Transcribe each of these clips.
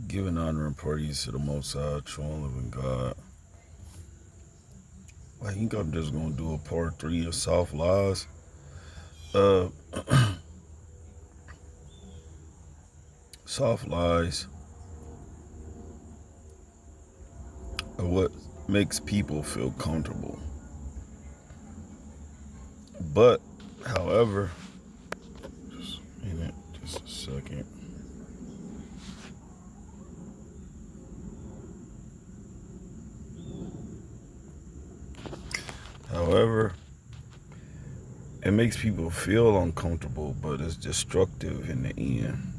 Giving honor and praise to the Most High, true and living God. I think I'm just gonna do a part three of soft lies. Uh, soft lies are what makes people feel comfortable. But, however, just a minute, just a second. However, it makes people feel uncomfortable, but it's destructive in the end.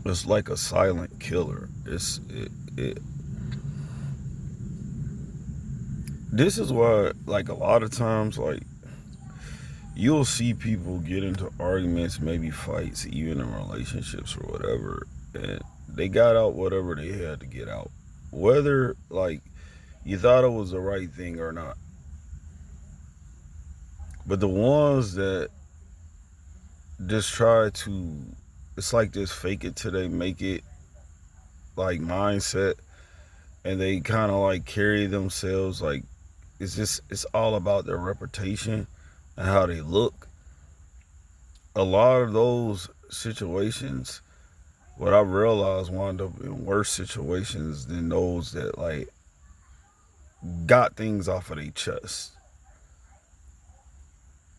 It's like a silent killer. This is why, like, a lot of times, like, you'll see people get into arguments, maybe fights, even in relationships or whatever, and they got out whatever they had to get out. Whether, like, you thought it was the right thing or not. But the ones that just try to, it's like this fake it till they make it, like, mindset, and they kind of, like, carry themselves, like, it's all about their reputation and how they look. A lot of those situations, what I realized, wound up in worse situations than those that, like, got things off of their chest.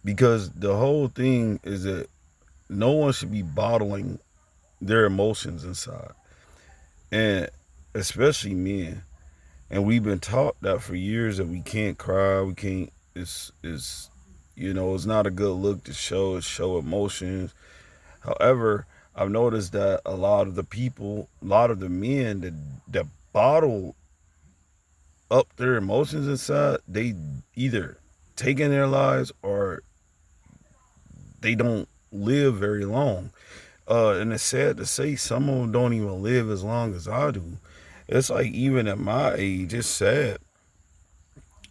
Because the whole thing is that no one should be bottling their emotions inside, and especially men. And we've been taught that for years, that we can't cry, we can't. It's not a good look to show emotions. However, I've noticed that a lot of the people, a lot of the men that bottle up their emotions inside, they either taking their lives or they don't live very long. And it's sad to say, some of them don't even live as long as I do. It's like, even at my age, it's sad.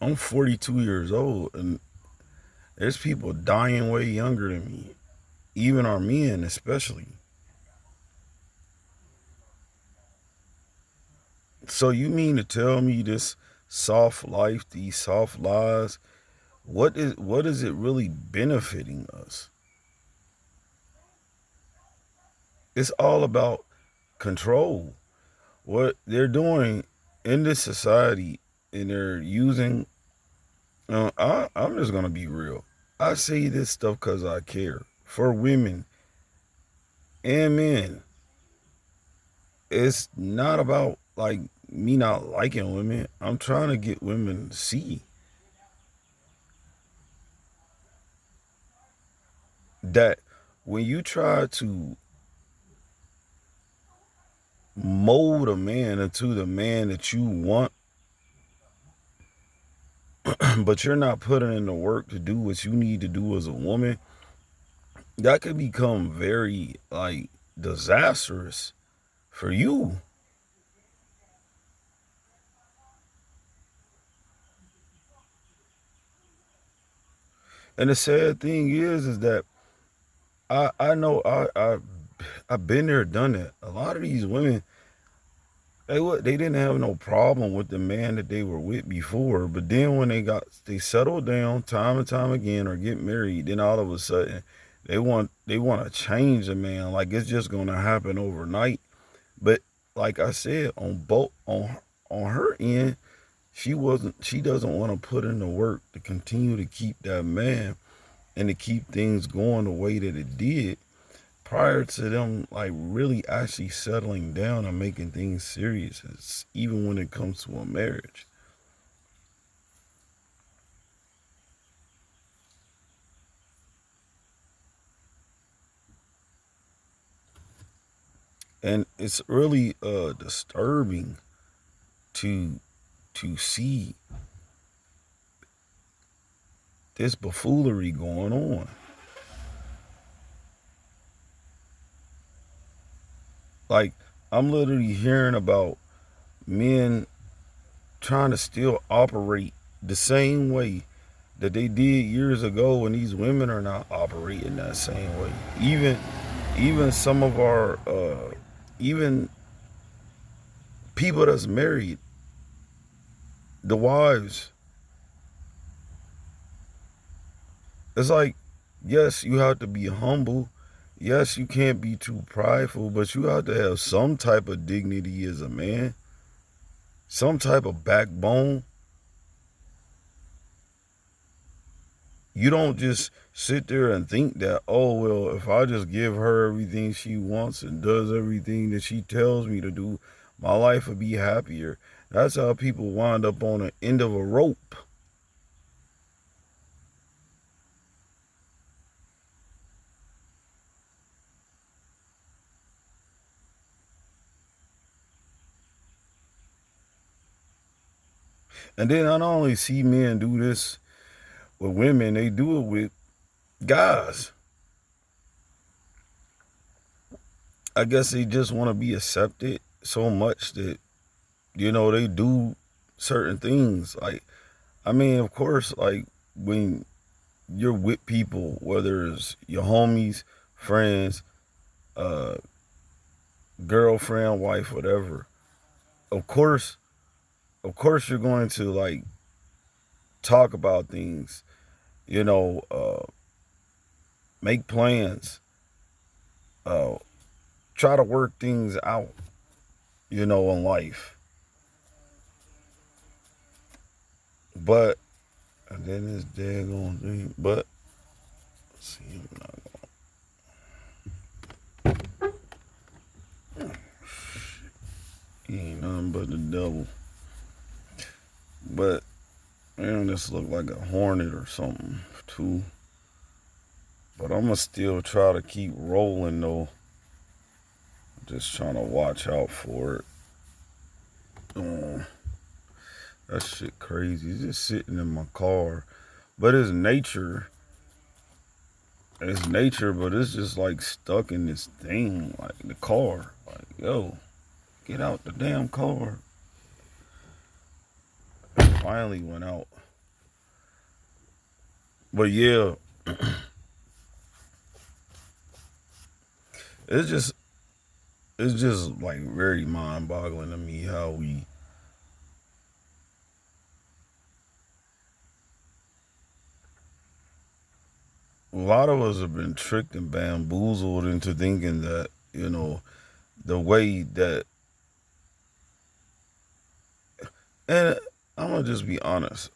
I'm 42 years old, and there's people dying way younger than me, even our men, especially. So you mean to tell me this soft life, these soft lies, what is it really benefiting us? It's all about control. What they're doing in this society, and they're using. I'm just gonna be real. I say this stuff because I care for women and men. It's not about, like, me not liking women. I'm trying to get women to see that when you try to mold a man into the man that you want, but you're not putting in the work to do what you need to do as a woman, that could become very, like, disastrous for you. And the sad thing is that I know I've been there, done that. A lot of these women, they didn't have no problem with the man that they were with before, but then when they settle down time and time again or get married, then all of a sudden they want to change the man, like it's just gonna happen overnight. But like I said, on her end, she doesn't want to put in the work to continue to keep that man and to keep things going the way that it did prior to them, like, really actually settling down and making things serious, even when it comes to a marriage. And it's really disturbing to see this buffoonery going on. Like, I'm literally hearing about men trying to still operate the same way that they did years ago, and these women are not operating that same way. Even some of our even people that's married, the wives, it's like, yes, you have to be humble. Yes, you can't be too prideful, but you have to have some type of dignity as a man, some type of backbone. You don't just sit there and think that, oh, well, if I just give her everything she wants and does everything that she tells me to do, my life would be happier. That's how people wind up on the end of a rope. And then I not only see men do this with women, they do it with guys. I guess they just want to be accepted so much that, they do certain things. Like, I mean, of course, like when you're with people, whether it's your homies, friends, uh, girlfriend, wife, whatever, of course, you're going to like talk about things, you know, uh, make plans, uh, try to work things out, in life. But and then this daggone thing. But see, I'm not gonna. He ain't nothing but the devil. But man, this look like a hornet or something too. But I'm gonna still try to keep rolling though. Just trying to watch out for it. That shit crazy. It's just sitting in my car. But it's nature. It's nature, but it's just like stuck in this thing, like the car. Like, yo, get out the damn car. It finally went out. But yeah, it's just like very mind boggling to me how a lot of us have been tricked and bamboozled into thinking that, the way that, and I'm gonna just be honest.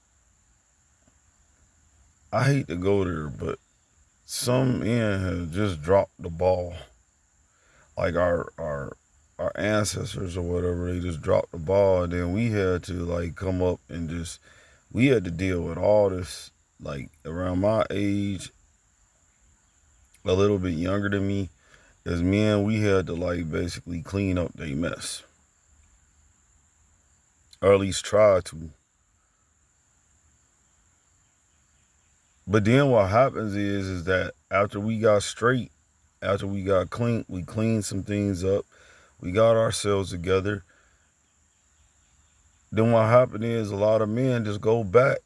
I hate to go there, but some men have just dropped the ball. Like our ancestors or whatever, they just dropped the ball, and then we had to like come up and just we had to deal with all this. Like around my age, a little bit younger than me, as men, we had to like basically clean up their mess, or at least try to. But then what happens is that after we got straight, after we got clean, we cleaned some things up, we got ourselves together. Then what happened is a lot of men just go back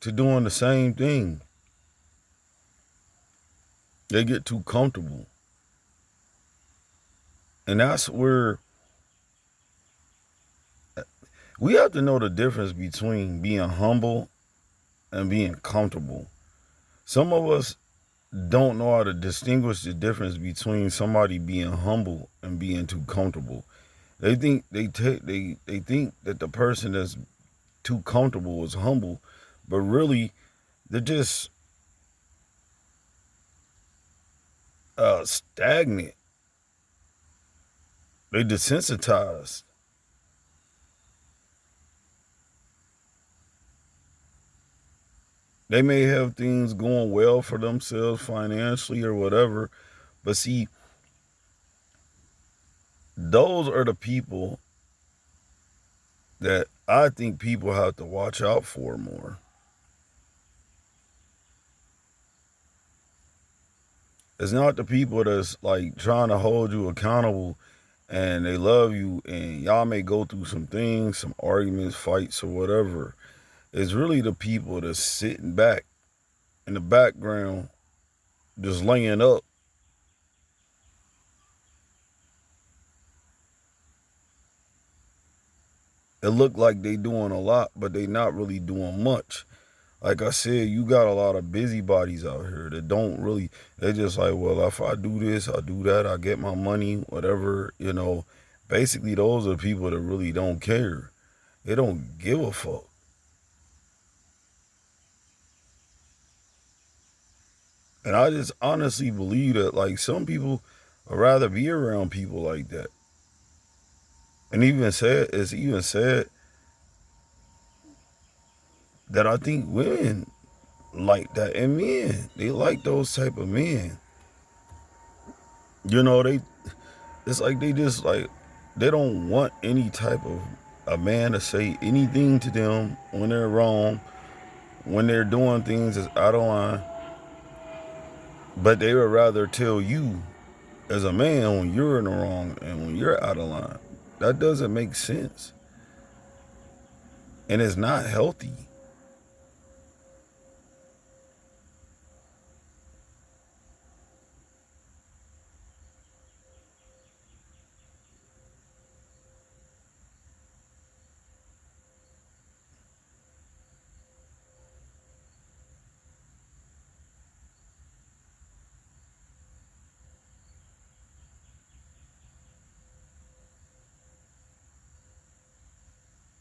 to doing the same thing. They get too comfortable. And that's where we have to know the difference between being humble and being comfortable. Some of us don't know how to distinguish the difference between somebody being humble and being too comfortable. They think they think that the person that's too comfortable is humble, but really they're just stagnant. They desensitized. They may have things going well for themselves financially or whatever, but see, those are the people that I think people have to watch out for more. It's not the people that's like trying to hold you accountable and they love you and y'all may go through some things, some arguments, fights, or whatever. It's really the people that's sitting back in the background, just laying up, It look like they doing a lot, but they not really doing much. Like I said, you got a lot of busybodies out here that don't really, they just like, well, if I do this, I do that, I get my money, whatever, you know. Basically, those are people that really don't care. They don't give a fuck. And I just honestly believe that, like, some people would rather be around people like that. And it's even said that I think women like that and men. They like those type of men. You know, it's like they just like they don't want any type of a man to say anything to them when they're wrong, when they're doing things that's out of line. But they would rather tell you as a man when you're in the wrong and when you're out of line. That doesn't make sense. And it's not healthy.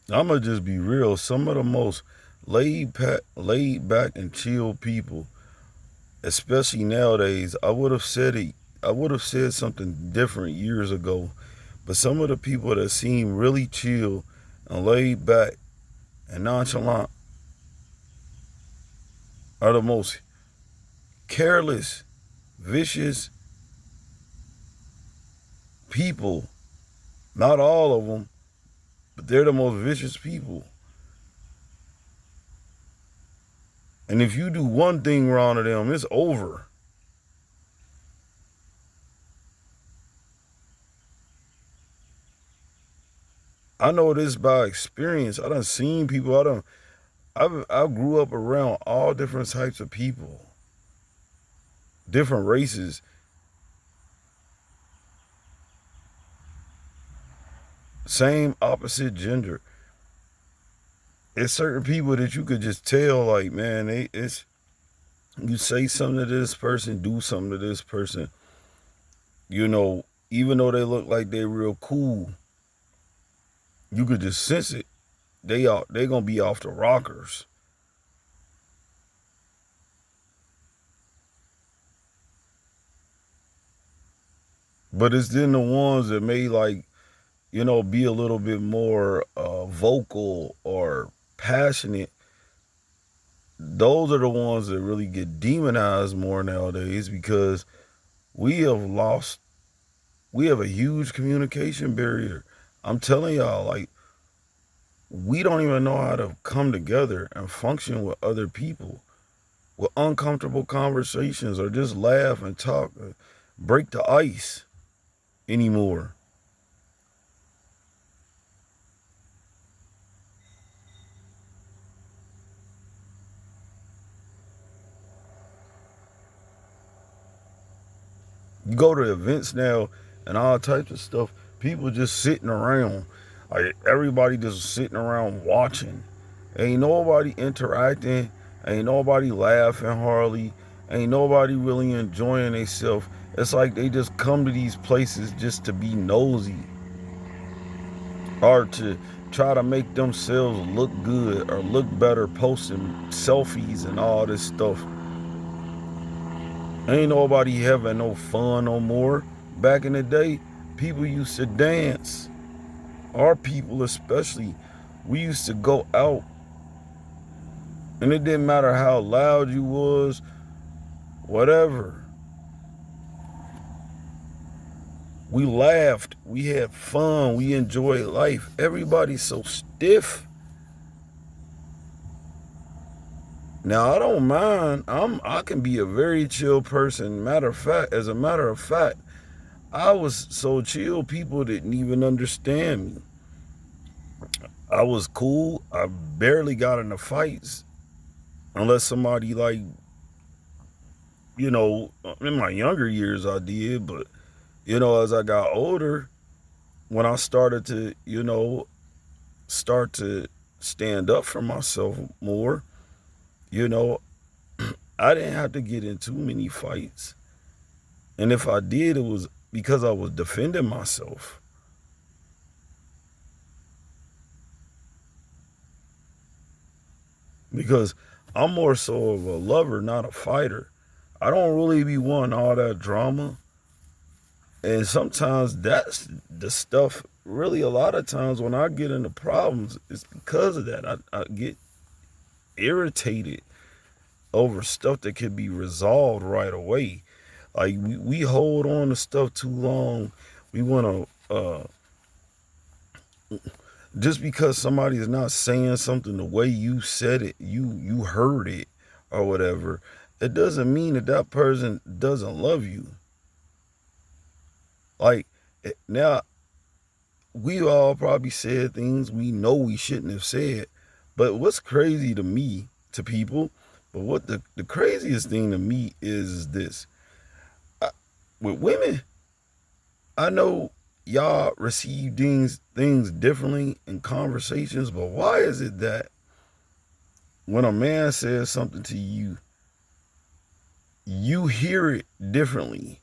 I'm gonna just be real. Some of the most laid back and chill people, especially nowadays, I would have said it. I would have said something different years ago. But some of the people that seem really chill and laid back and nonchalant are the most careless, vicious people. Not all of them, but they're the most vicious people. And if you do one thing wrong to them, it's over. I know this by experience. I done seen people. I grew up around all different types of people, different races, same opposite gender. It's certain people that you could just tell, like, man, it's you say something to this person, do something to this person, you know, even though they look like they real cool, you could just sense it. They gonna be off the rockers. But it's then the ones that may like, you know, be a little bit more vocal or passionate. Those are the ones that really get demonized more nowadays because we have lost we have a huge communication barrier. I'm telling y'all, like, we don't even know how to come together and function with other people with uncomfortable conversations or just laugh and talk, break the ice anymore. You go to events now and all types of stuff, people just sitting around. Like everybody just sitting around watching. Ain't nobody interacting. Ain't nobody laughing hardly. Ain't nobody really enjoying themselves. It's like they just come to these places just to be nosy or to try to make themselves look good or look better posting selfies and all this stuff. Ain't nobody having no fun no more. Back in the day, people used to dance. Our people especially, we used to go out and it didn't matter how loud you was, whatever. We laughed, we had fun, we enjoyed life. Everybody's so stiff. Now I don't mind. I can be a very chill person. As a matter of fact, I was so chill people didn't even understand me. I was cool. I barely got into fights unless somebody like, you know, in my younger years I did, but you know, as I got older, when I started to, you know, start to stand up for myself more. You know, I didn't have to get in too many fights. And if I did, it was because I was defending myself. Because I'm more so of a lover, not a fighter. I don't really be wanting all that drama. And sometimes that's the stuff, really, a lot of times when I get into problems, it's because of that. I get irritated over stuff that could be resolved right away. Like, we hold on to stuff too long. We want to, just because somebody is not saying something the way you said it, you heard it or whatever, it doesn't mean that that person doesn't love you. Like, now, we all probably said things we know we shouldn't have said. But what's crazy to me, to people, but what the craziest thing to me is this. I, with women, I know y'all receive things differently in conversations, but why is it that when a man says something to you, you hear it differently?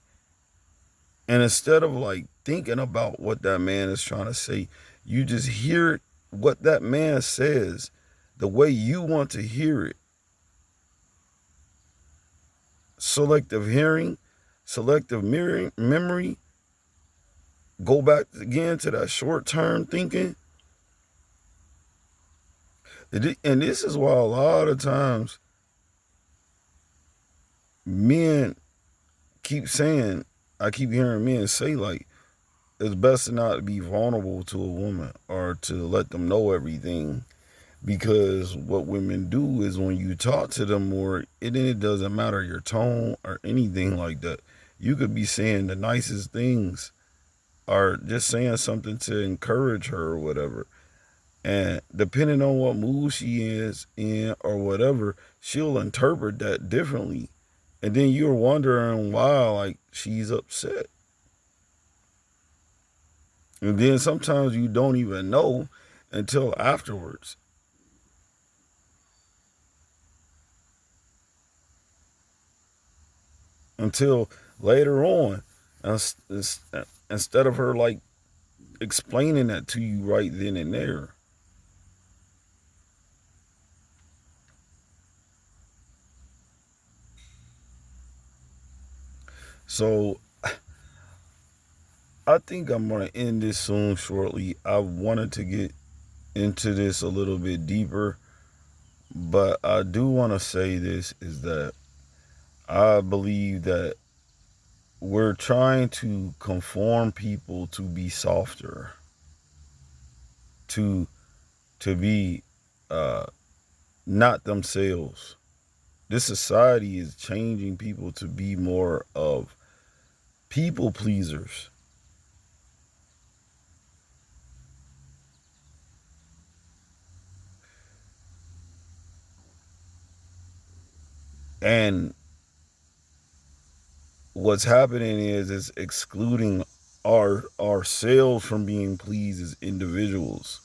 And instead of like thinking about what that man is trying to say, you just hear what that man says the way you want to hear it. Selective hearing, selective mirroring, memory, go back again to that short term thinking. And this is why a lot of times men keep saying, I keep hearing men say, like, it's best to not be vulnerable to a woman or to let them know everything. Because what women do is when you talk to them more, it doesn't matter your tone or anything like that. You could be saying the nicest things or just saying something to encourage her or whatever. And depending on what mood she is in or whatever, she'll interpret that differently. And then you're wondering why, like, she's upset. And then sometimes you don't even know until afterwards. Until later on. Instead of her, like, explaining that to you right then and there. So I think I'm going to end this soon shortly. I wanted to get into this a little bit deeper, but I do want to say this is that I believe that we're trying to conform people to be softer, to be uh, not themselves. This society is changing people to be more of people pleasers. And what's happening is it's excluding ourselves from being pleased as individuals.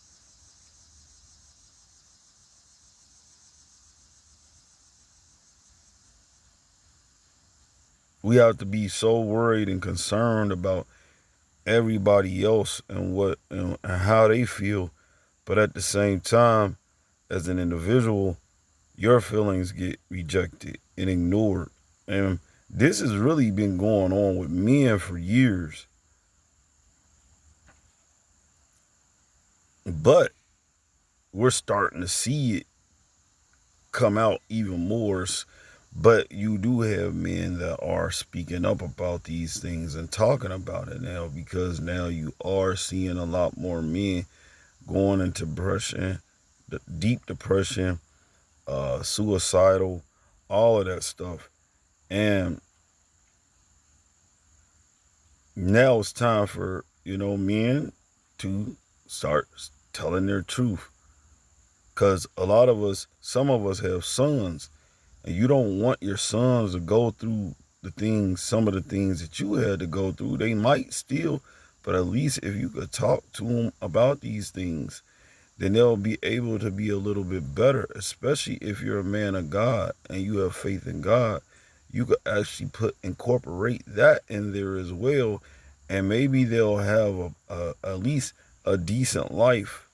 We have to be so worried and concerned about everybody else and what and how they feel, but at the same time, as an individual, your feelings get rejected and ignored. And this has really been going on with men for years. But we're starting to see it come out even more. But you do have men that are speaking up about these things and talking about it now, because now you are seeing a lot more men going into depression, deep depression, suicidal, all of that stuff. And now it's time for, men to start telling their truth. Because a lot of us, some of us have sons, and you don't want your sons to go through some of the things that you had to go through. They might still, but at least if you could talk to them about these things, then they'll be able to be a little bit better, especially if you're a man of God and you have faith in God. You could actually incorporate that in there as well, and maybe they'll have at least a decent life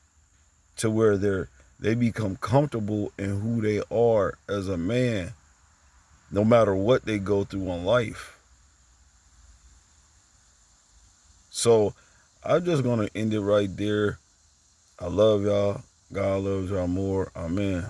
to where they become comfortable in who they are as a man, no matter what they go through in life. So I'm just gonna end it right there. I love y'all. God loves y'all more. Amen.